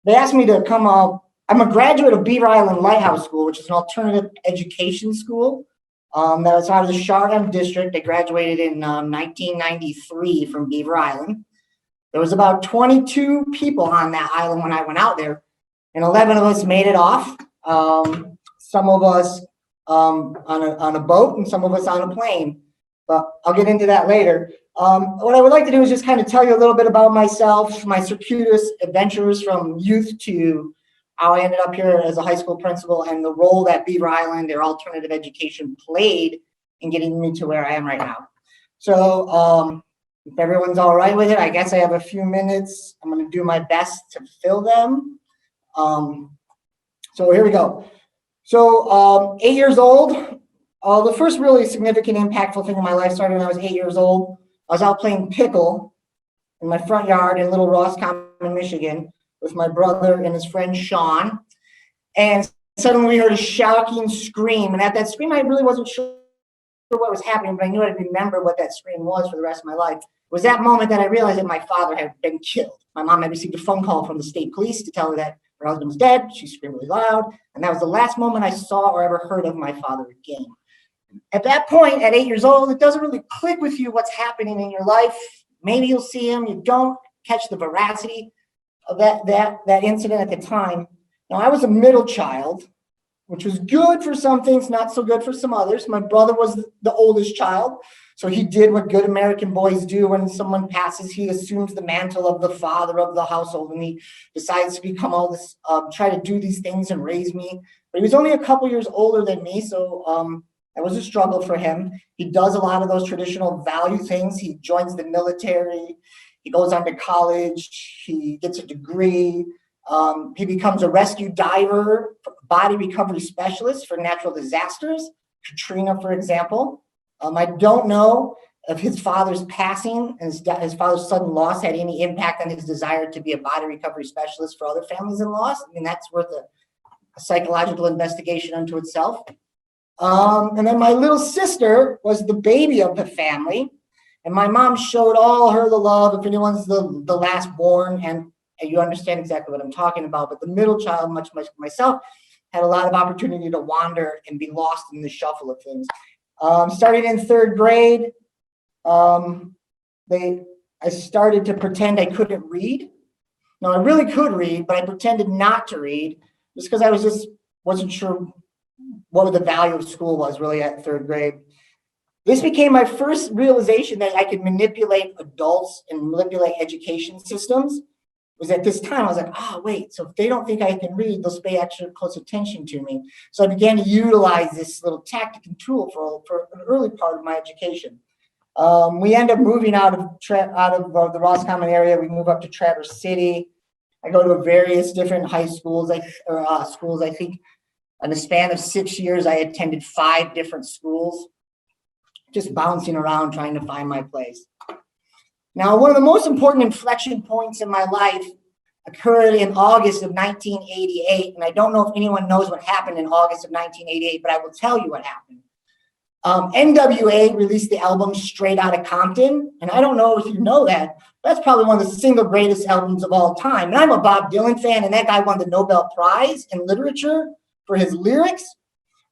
they asked me to come up. I'm a graduate of Beaver Island Lighthouse School, which is an alternative education school that was out of the Chardon district. I graduated in 1993 from Beaver Island. There was about 22 people on that island when I went out there, and 11 of us made it off. Some of us on a boat and some of us on a plane, but I'll get into that later. What I would like to do is just kind of tell you a little bit about myself, my circuitous adventures from youth to how I ended up here as a high school principal, and the role that Beaver Island, their alternative education, played in getting me to where I am right now. So if everyone's all right with it, I guess I have a few minutes. I'm going to do my best to fill them. So here we go. So 8 years old, the first really significant, impactful thing in my life started when I was 8 years old. I was out playing pickle in my front yard in Little Roscommon, Michigan, with my brother and his friend Sean. And suddenly we heard a shocking scream. And at that scream, I really wasn't sure what was happening, but I knew I'd remember what that scream was for the rest of my life. It was that moment that I realized that my father had been killed. My mom had received a phone call from the state police to tell her that her husband was dead. She screamed really loud. And that was the last moment I saw or ever heard of my father again. At that point, at 8 years old, it doesn't really click with you what's happening in your life. Maybe you'll see him. You don't catch the veracity of that incident at the time. Now, I was a middle child, which was good for some things, not so good for some others. My brother was the oldest child, so he did what good American boys do when someone passes. He assumes the mantle of the father of the household, and he decides to become all this, try to do these things and raise me. But he was only a couple years older than me, so that was a struggle for him. He does a lot of those traditional value things. He joins the military. He goes on to college. He gets a degree. He becomes a rescue diver, body recovery specialist for natural disasters, Katrina, for example. I don't know if his father's passing and his father's sudden loss had any impact on his desire to be a body recovery specialist for other families in loss. I mean, that's worth a psychological investigation unto itself. And then my little sister was the baby of the family, and my mom showed all her the love. If anyone's the last born, and you understand exactly what I'm talking about, but the middle child, much myself, had a lot of opportunity to wander and be lost in the shuffle of things. Starting in third grade, I started to pretend I couldn't read. No, I really could read, but I pretended not to read just because I wasn't sure what the value of school was really at third grade. This became my first realization that I could manipulate adults and manipulate education systems. Was at this time, I was like, oh, wait, so if they don't think I can read, they'll pay extra close attention to me. So I began to utilize this little tactic and tool for an early part of my education. We end up moving out of the Roscommon area. We move up to Traverse City. I go to various different high schools, schools. I think in the span of 6 years, I attended 5 different schools, just bouncing around trying to find my place. Now, one of the most important inflection points in my life occurred in August of 1988, and I don't know if anyone knows what happened in August of 1988, but I will tell you what happened. NWA released the album Straight Outta Compton, and I don't know if you know that. That's probably one of the single greatest albums of all time. And I'm a Bob Dylan fan, and that guy won the Nobel Prize in Literature for his lyrics.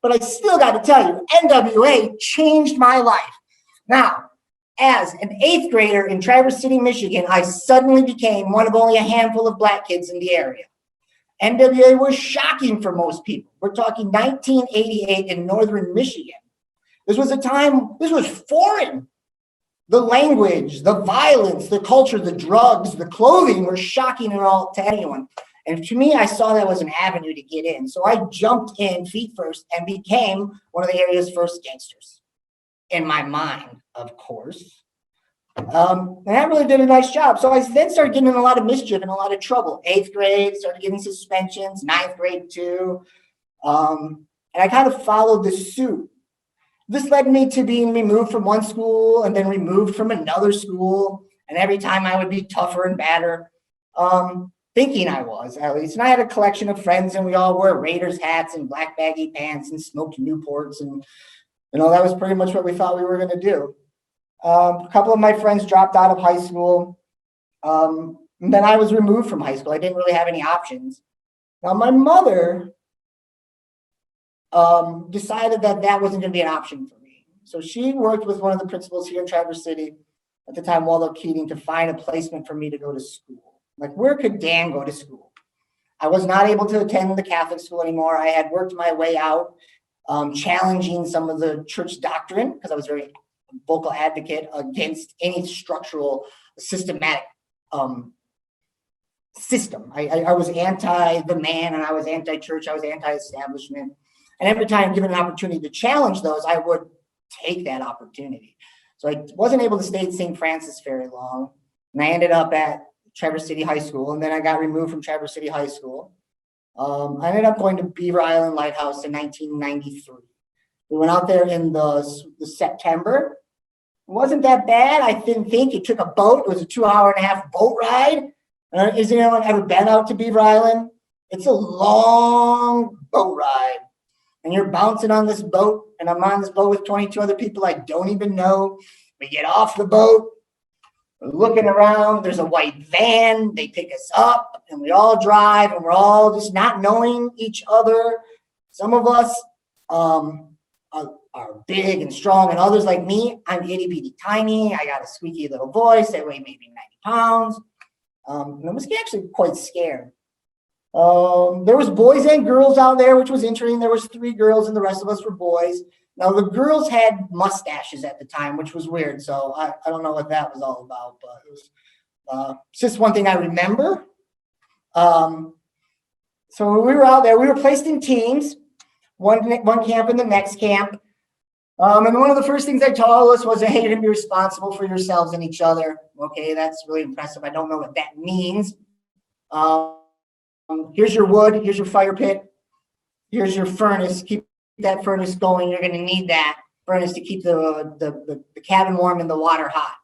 But I still got to tell you, NWA changed my life. Now, as an 8th grader in Traverse City, Michigan, I suddenly became one of only a handful of black kids in the area. NWA was shocking for most people. We're talking 1988 in northern Michigan. This was foreign. The language, the violence, the culture, the drugs, the clothing were shocking to anyone. And to me, I saw that was an avenue to get in. So I jumped in feet first and became one of the area's first gangsters. In my mind, of course. And that really did a nice job. So I then started getting in a lot of mischief and a lot of trouble. 8th grade, started getting suspensions, 9th grade too. And I kind of followed the suit. This led me to being removed from one school and then removed from another school. And every time I would be tougher and badder, thinking I was at least. And I had a collection of friends, and we all wore Raiders hats and black baggy pants and smoked Newports, and that was pretty much what we thought we were going to do. A couple of my friends dropped out of high school. And then I was removed from high school. I didn't really have any options. Now, my mother decided that that wasn't going to be an option for me. So she worked with one of the principals here in Traverse City at the time, Waldo Keating, to find a placement for me to go to school. Like, where could Dan go to school? I was not able to attend the Catholic school anymore. I had worked my way out, challenging some of the church doctrine, because I was very vocal advocate against any structural, systematic system. I was anti the man, and I was anti-church. I was anti-establishment. And every time given an opportunity to challenge those, I would take that opportunity. So I wasn't able to stay at St. Francis very long. And I ended up at Traverse City High School. And then I got removed from Traverse City High School. I ended up going to Beaver Island Lighthouse in 1993. We went out there in the September. It wasn't that bad. I didn't think. It took a boat. It was a 2.5-hour boat ride. Has anyone ever been out to Beaver Island? It's a long boat ride. And you're bouncing on this boat, and I'm on this boat with 22 other people I don't even know. We get off the boat, we're looking around, there's a white van, they pick us up, and we all drive, and we're all just not knowing each other. Some of us are big and strong, and others like me, I'm itty bitty tiny, I got a squeaky little voice, I weigh maybe 90 pounds. And I was actually quite scared. There was boys and girls out there, which was interesting. There was 3 girls and the rest of us were boys. Now the girls had mustaches at the time, which was weird. So I don't know what that was all about, but it was just one thing I remember. So when we were out there, we were placed in teams, one camp and the next camp. And one of the first things they told us was, hey, you're gonna be responsible for yourselves and each other. Okay, that's really impressive. I don't know what that means. Here's your wood, here's your fire pit, here's your furnace. Keep that furnace going. You're going to need that furnace to keep the cabin warm and the water hot.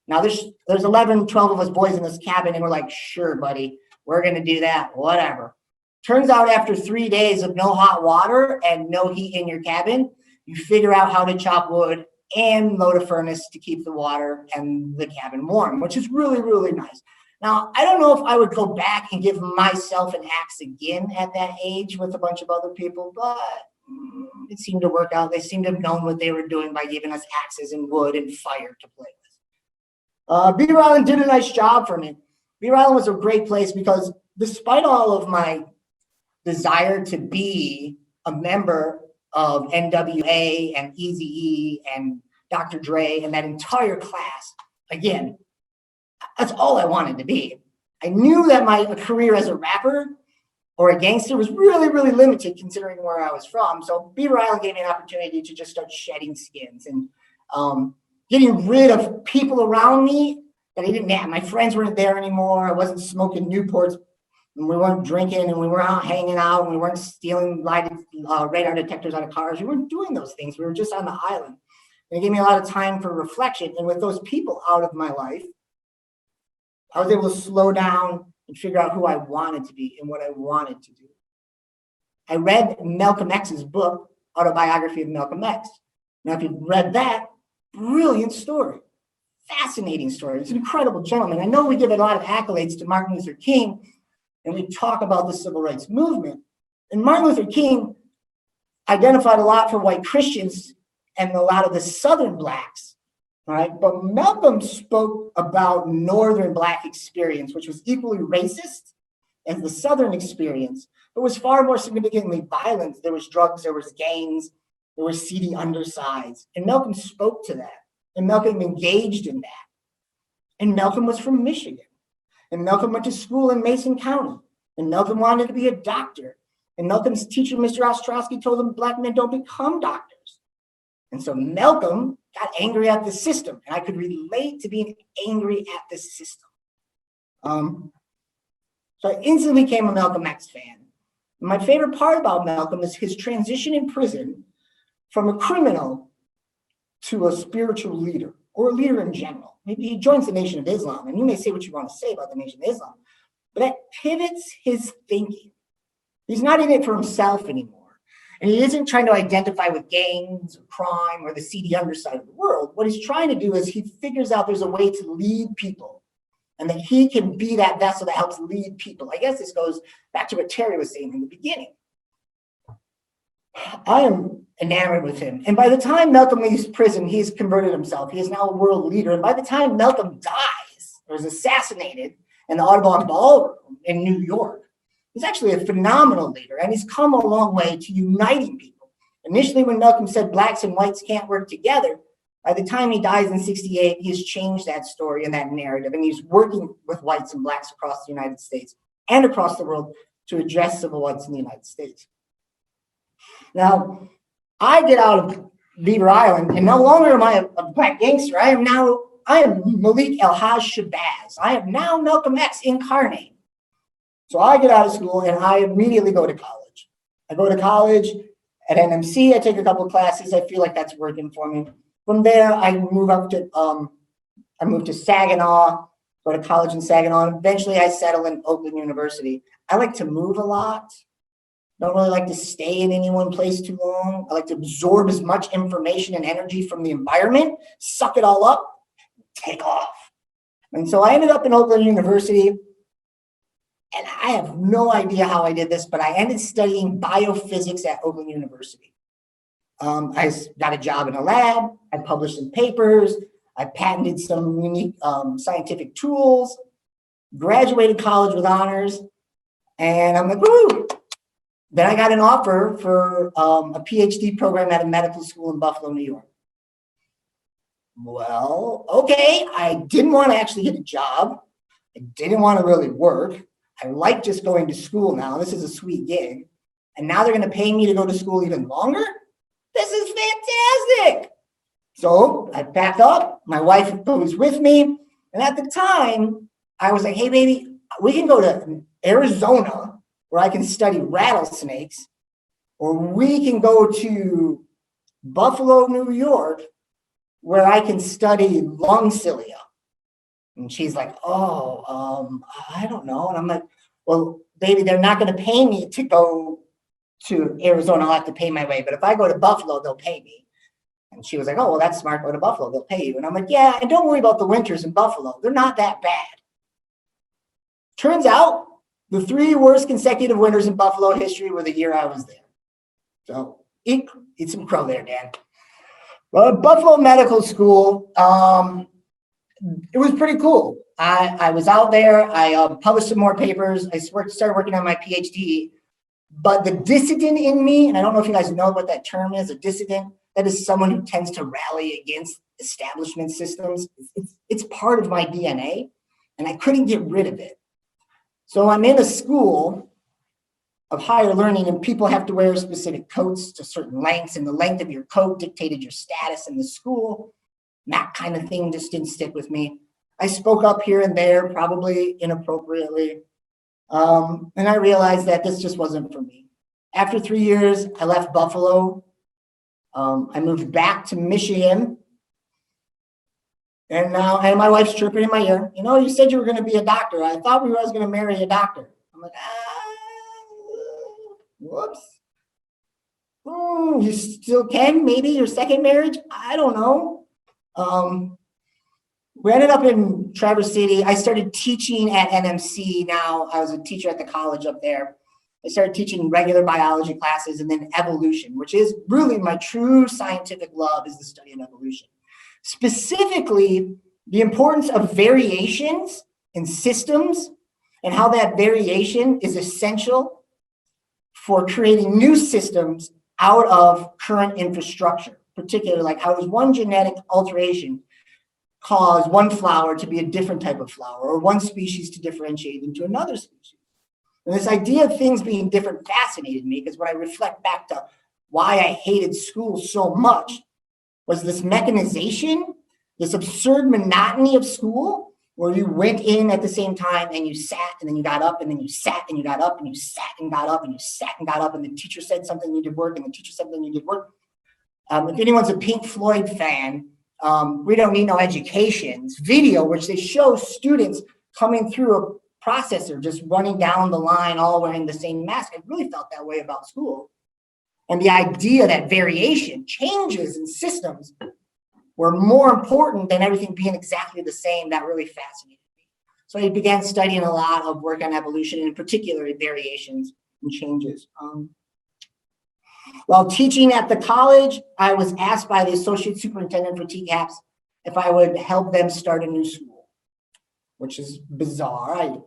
Now there's 11, 12 of us boys in this cabin, and we're like, sure, buddy, we're going to do that, whatever. Turns out after 3 days of no hot water and no heat in your cabin, you figure out how to chop wood and load a furnace to keep the water and the cabin warm, which is really, really nice. Now, I don't know if I would go back and give myself an axe again at that age with a bunch of other people, but it seemed to work out. They seemed to have known what they were doing by giving us axes and wood and fire to play with. Beaver Island did a nice job for me. Beaver Island was a great place because despite all of my desire to be a member of NWA and Eazy-E and Dr. Dre and that entire class, again, that's all I wanted to be. I knew that my career as a rapper or a gangster was really, really limited considering where I was from. So Beaver Island gave me an opportunity to just start shedding skins and getting rid of people around me that I didn't have. My friends weren't there anymore. I wasn't smoking Newports, and we weren't drinking, and we weren't out hanging out, and we weren't stealing radar detectors out of cars. We weren't doing those things. We were just on the island. And it gave me a lot of time for reflection. And with those people out of my life, I was able to slow down and figure out who I wanted to be and what I wanted to do. I read Malcolm X's book, Autobiography of Malcolm X. Now, if you've read that, brilliant story, fascinating story. It's an incredible gentleman. I know we give a lot of accolades to Martin Luther King, and we talk about the civil rights movement. And Martin Luther King identified a lot for white Christians and a lot of the Southern blacks. All right, but Malcolm spoke about Northern Black experience, which was equally racist as the Southern experience, but was far more significantly violent. There was drugs, there was gangs, there were seedy undersides. And Malcolm spoke to that. And Malcolm engaged in that. And Malcolm was from Michigan. And Malcolm went to school in Mason County. And Malcolm wanted to be a doctor. And Malcolm's teacher, Mr. Ostrowski, told him black men don't become doctors. And so Malcolm got angry at the system, and I could relate to being angry at the system. So I instantly became a Malcolm X fan. My favorite part about Malcolm is his transition in prison from a criminal to a spiritual leader, or a leader in general. Maybe he joins the Nation of Islam, and you may say what you want to say about the Nation of Islam, but that pivots his thinking. He's not in it for himself anymore. And he isn't trying to identify with gangs or crime or the seedy underside of the world. What he's trying to do is he figures out there's a way to lead people and that he can be that vessel that helps lead people. I guess this goes back to what Terry was saying in the beginning. I am enamored with him. And by the time Malcolm leaves prison, he's converted himself. He is now a world leader. And by the time Malcolm dies or is assassinated in the Audubon Ballroom in New York, he's actually a phenomenal leader. And he's come a long way to uniting people. Initially, when Malcolm said blacks and whites can't work together, by the time he dies in 68, he's changed that story and that narrative. And he's working with whites and blacks across the United States and across the world to address civil rights in the United States. Now, I get out of Beaver Island, and no longer am I a black gangster. I am Malik El-Haj Shabazz. I am now Malcolm X incarnate. So I get out of school, and I immediately go to college. I go to college at NMC. I take a couple of classes. I feel like that's working for me. From there, I move to Saginaw, go to college in Saginaw, and eventually I settle in Oakland University. I like to move a lot. Don't really like to stay in any one place too long. I like to absorb as much information and energy from the environment, suck it all up, take off. And so I ended up in Oakland University, and I have no idea how I did this, but I ended studying biophysics at Oakland University. I got a job in a lab. I published some papers. I patented some unique scientific tools, graduated college with honors, and I'm like, woo! Then I got an offer for a PhD program at a medical school in Buffalo, New York. Well, okay, I didn't want to actually get a job. I didn't want to really work. I like just going to school now. This is a sweet gig. And now they're going to pay me to go to school even longer? This is fantastic. So I packed up. My wife goes with me. And at the time, I was like, hey, baby, we can go to Arizona, where I can study rattlesnakes, or we can go to Buffalo, New York, where I can study lung cilia. And she's like, I don't know. And I'm like, well, baby, they're not going to pay me to go to Arizona. I'll have to pay my way. But if I go to Buffalo, they'll pay me. And she was like, oh, well, that's smart. Go to Buffalo. They'll pay you. And I'm like, yeah, and don't worry about the winters in Buffalo. They're not that bad. Turns out, the 3 worst consecutive winters in Buffalo history were the year I was there. So eat some crow there, Dan. Well, Buffalo Medical School, it was pretty cool. I was out there. I published some more papers. I started working on my PhD. But the dissident in me, and I don't know if you guys know what that term is, a dissident, that is someone who tends to rally against establishment systems. It's part of my DNA, and I couldn't get rid of it. So I'm in a school of higher learning, and people have to wear specific coats to certain lengths, and the length of your coat dictated your status in the school. That kind of thing just didn't stick with me. I spoke up here and there, probably inappropriately, and I realized that this just wasn't for me. After 3 years, I left Buffalo. I moved back to Michigan. And my wife's chirping in my ear. You know, you said you were going to be a doctor. I thought I was going to marry a doctor. I'm like, whoops. You still can, maybe your second marriage? I don't know. We ended up in Traverse City. I started teaching at NMC now. I was a teacher at the college up there. I started teaching regular biology classes and then evolution, which is really my true scientific love, is the study of evolution. Specifically, the importance of variations in systems and how that variation is essential for creating new systems out of current infrastructure, particularly like how does one genetic alteration cause one flower to be a different type of flower or one species to differentiate into another species. And this idea of things being different fascinated me, because when I reflect back to why I hated school so much was this mechanization, this absurd monotony of school, where you went in at the same time and you sat and then you got up and then you sat and you got up and you sat and got up and you sat and got up and the teacher said something, you did work, and the teacher said something, you did work. If anyone's a Pink Floyd fan, We Don't Need No Education's video, which they show students coming through a processor, just running down the line, all wearing the same mask. I really felt that way about school. And the idea that variation, changes in systems were more important than everything being exactly the same, that really fascinated me. So I began studying a lot of work on evolution, in particular variations and changes. While teaching at the college, I was asked by the associate superintendent for TCAPS if I would help them start a new school, which is bizarre.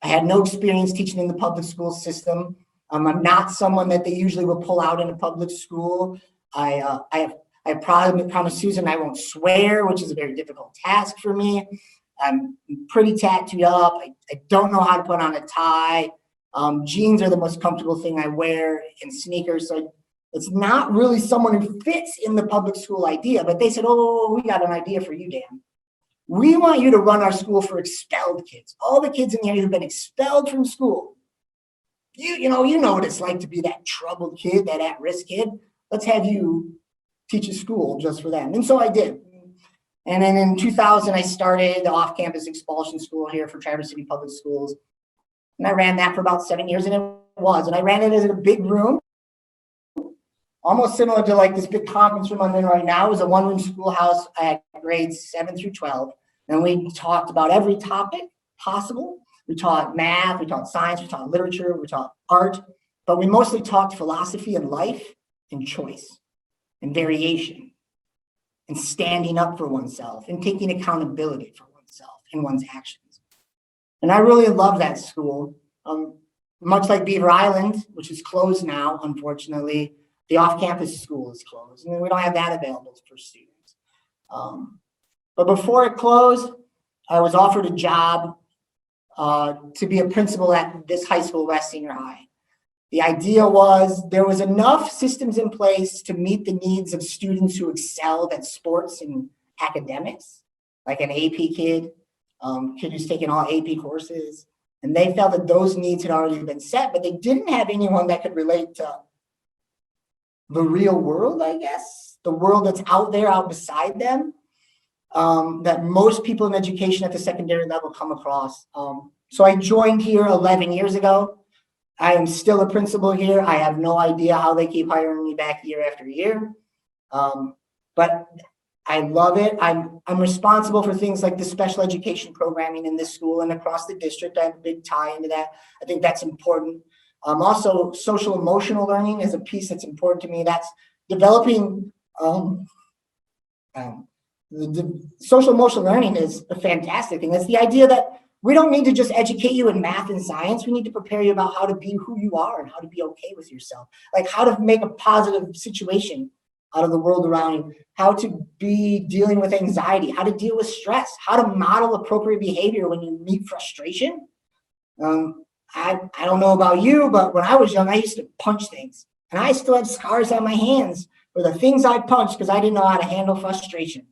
I had no experience teaching in the public school system. I'm not someone that they usually will pull out in a public school. I promised Susan I won't swear, which is a very difficult task for me. I'm pretty tattooed up. I don't know how to put on a tie. Jeans are the most comfortable thing I wear, and sneakers. So it's not really someone who fits in the public school idea. But they said, oh, we got an idea for you, Dan. We want you to run our school for expelled kids. All the kids in the area who've been expelled from school. You know what it's like to be that troubled kid, that at-risk kid. Let's have you teach a school just for them. And so I did. And then in 2000, I started the off-campus expulsion school here for Traverse City Public Schools. And I ran that for about 7 years, and I ran it as a big room, almost similar to like this big conference room I'm in right now. It was a one-room schoolhouse at grades 7 through 12. And we talked about every topic possible. We taught math, we taught science, we taught literature, we taught art, but we mostly talked philosophy and life and choice and variation and standing up for oneself and taking accountability for oneself and one's actions. And I really love that school. Much like Beaver Island, which is closed now, unfortunately, the off-campus school is closed, and we don't have that available for students. But before it closed, I was offered a job to be a principal at this high school, West Senior High. The idea was there was enough systems in place to meet the needs of students who excelled at sports and academics, like an AP kid who's taking all AP courses. And they felt that those needs had already been set, but they didn't have anyone that could relate to the real world, I guess, the world that's out there, out beside them, that most people in education at the secondary level come across. So I joined here 11 years ago. I am still a principal here. I have no idea how they keep hiring me back year after year. But I love it. I'm responsible for things like the special education programming in this school and across the district. I have a big tie into that. I think that's important. Also, social emotional learning is a piece that's important to me. That's developing the social emotional learning is a fantastic thing. It's the idea that we don't need to just educate you in math and science. We need to prepare you about how to be who you are and how to be okay with yourself, like how to make a positive situation out of the world around you, how to be dealing with anxiety, how to deal with stress, how to model appropriate behavior when you meet frustration. I don't know about you, but when I was young, I used to punch things, and I still have scars on my hands for the things I punched because I didn't know how to handle frustration.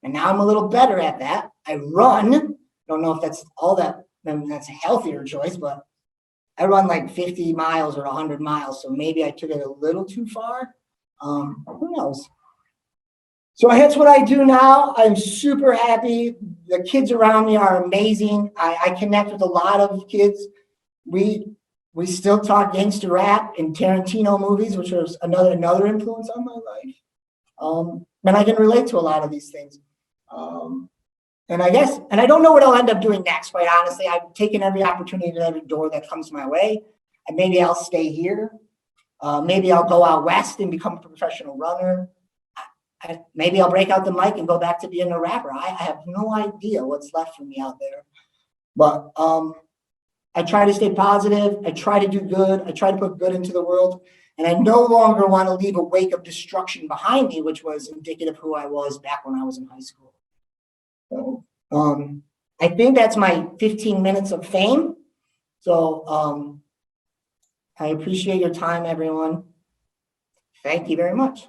And now I'm a little better at that. I run. Don't know if that's all that, that's a healthier choice, but I run like 50 miles or 100 miles. So maybe I took it a little too far. Who knows? So that's what I do now. I'm super happy. The kids around me are amazing. I connect with a lot of kids. We still talk gangster rap and Tarantino movies, which was another influence on my life. And I can relate to a lot of these things. And I don't know what I'll end up doing next, quite honestly. I've taken every opportunity at every door that comes my way. And maybe I'll stay here. Maybe I'll go out west and become a professional runner. Maybe I'll break out the mic and go back to being a rapper. I have no idea what's left for me out there. But I try to stay positive. I try to do good. I try to put good into the world. And I no longer want to leave a wake of destruction behind me, which was indicative of who I was back when I was in high school. So I think that's my 15 minutes of fame. So I appreciate your time, everyone. Thank you very much.